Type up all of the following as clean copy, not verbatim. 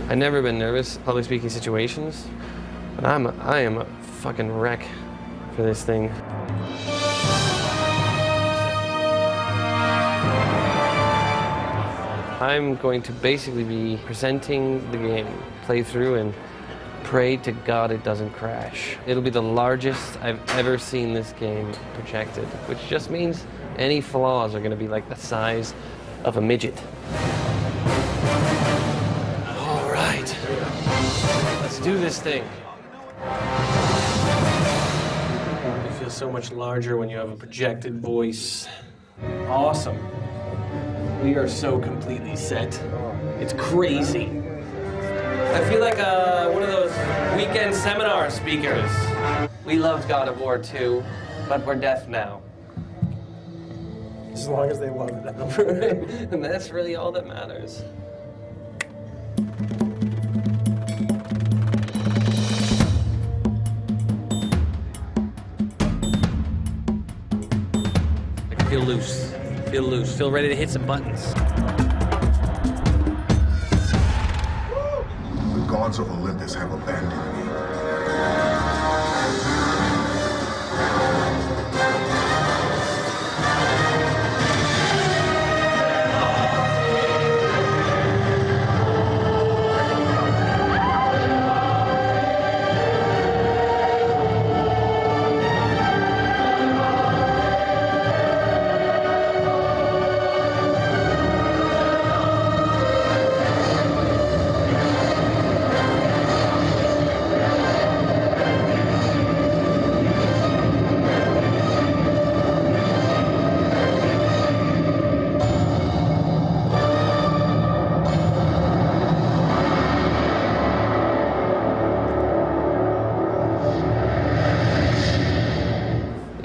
I've never been nervous in public speaking situations, but I am a fucking wreck for this thing. I'm going to basically be presenting the game playthrough and pray to God it doesn't crash. It'll be the largest I've ever seen this game projected, which just means any flaws are going to be like the size of a midget. All right, let's do this thing. It feels so much larger when you have a projected voice. Awesome. We are so completely set. It's crazy. I feel like one of those weekend seminar speakers. We loved God of War 2, but we're deaf now. As long as they love it. And that's really all that matters. Feel loose. Feel loose. Feel ready to hit some buttons. The gods of Olympus have abandoned me.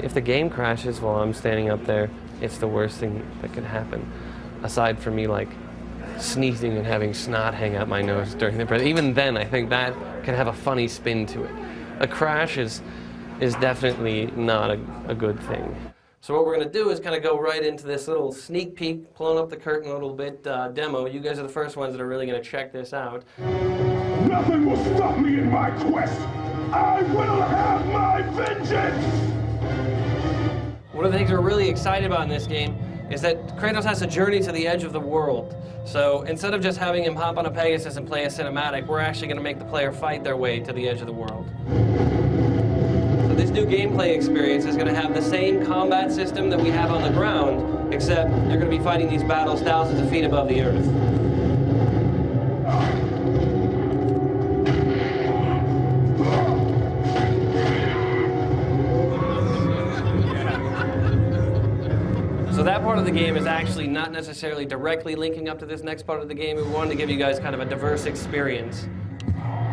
If the game crashes while I'm standing up there, it's the worst thing that could happen. Aside from me like sneezing and having snot hang out my nose during the breath. Even then, I think that can have a funny spin to it. A crash is definitely not a good thing. So what we're gonna do is kind of go right into this little sneak peek, pulling up the curtain a little bit, demo. You guys are the first ones that are really gonna check this out. Nothing will stop me in my quest. I will have my vengeance! One of the things we're really excited about in this game is that Kratos has to journey to the edge of the world. So instead of just having him hop on a Pegasus and play a cinematic, we're actually going to make the player fight their way to the edge of the world. So this new gameplay experience is going to have the same combat system that we have on the ground, except you're going to be fighting these battles thousands of feet above the earth. So that part of the game is actually not necessarily directly linking up to this next part of the game. We wanted to give you guys kind of a diverse experience.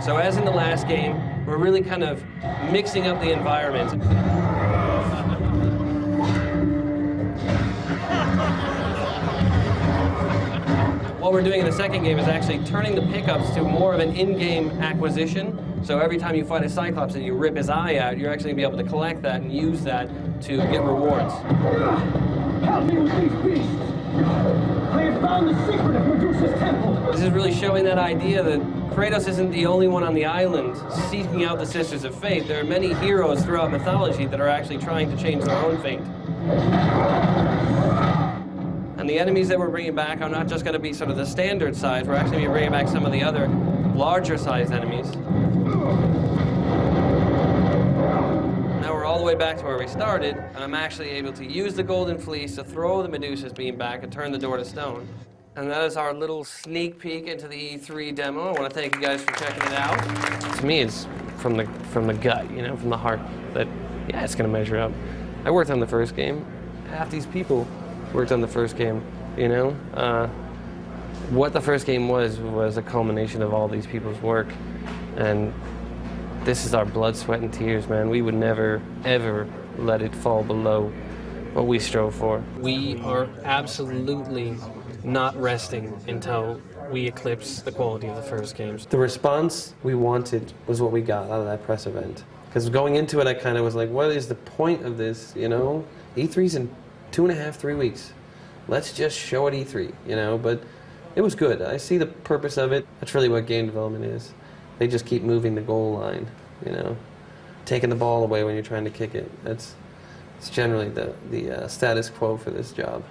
So as in the last game, we're really kind of mixing up the environments. What we're doing in the second game is actually turning the pickups to more of an in-game acquisition. So every time you fight a Cyclops and you rip his eye out, you're actually going to be able to collect that and use that to get rewards. Help me with these beasts! I have found the secret of Medusa's temple! This is really showing that idea that Kratos isn't the only one on the island seeking out the Sisters of Fate. There are many heroes throughout mythology that are actually trying to change their own fate. And the enemies that we're bringing back are not just going to be sort of the standard size, we're actually going to be bringing back some of the other larger sized enemies. Now we're all the way back to where we started, and I'm actually able to use the Golden Fleece to throw the Medusa's beam back and turn the door to stone. And that is our little sneak peek into the E3 demo. I want to thank you guys for checking it out. To me, it's from the gut, you know, from the heart, that, yeah, it's going to measure up. I worked on the first game. Half these people worked on the first game, you know? What the first game was a culmination of all these people's work. And this is our blood, sweat, and tears, man. We would never, ever let it fall below what we strove for. We are absolutely not resting until we eclipse the quality of the first games. The response we wanted was what we got out of that press event. Because going into it, I kind of was like, what is the point of this, you know? E3's in 2.5, 3 weeks. Let's just show it E3, you know? But It was good. I see the purpose of it. That's really what game development is. They just keep moving the goal line, you know, taking the ball away when you're trying to kick it. It's generally the status quo for this job.